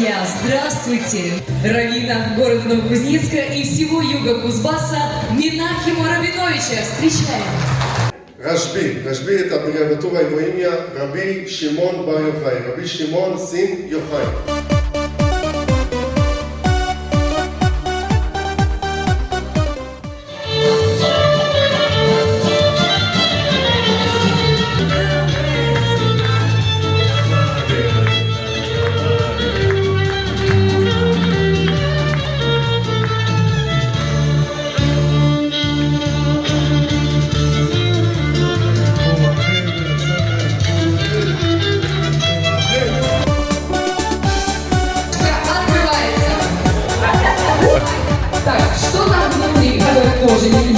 друзья, здравствуйте! Раввина города Новокузнецка и всего юга Кузбасса Менахема Рабиновича встречаем! רשב"י את הבריאבטורה его имя רבי שמעון בר יוחאי, רבי שמעון סין יוחאי. Так, что там внутри? Тоже не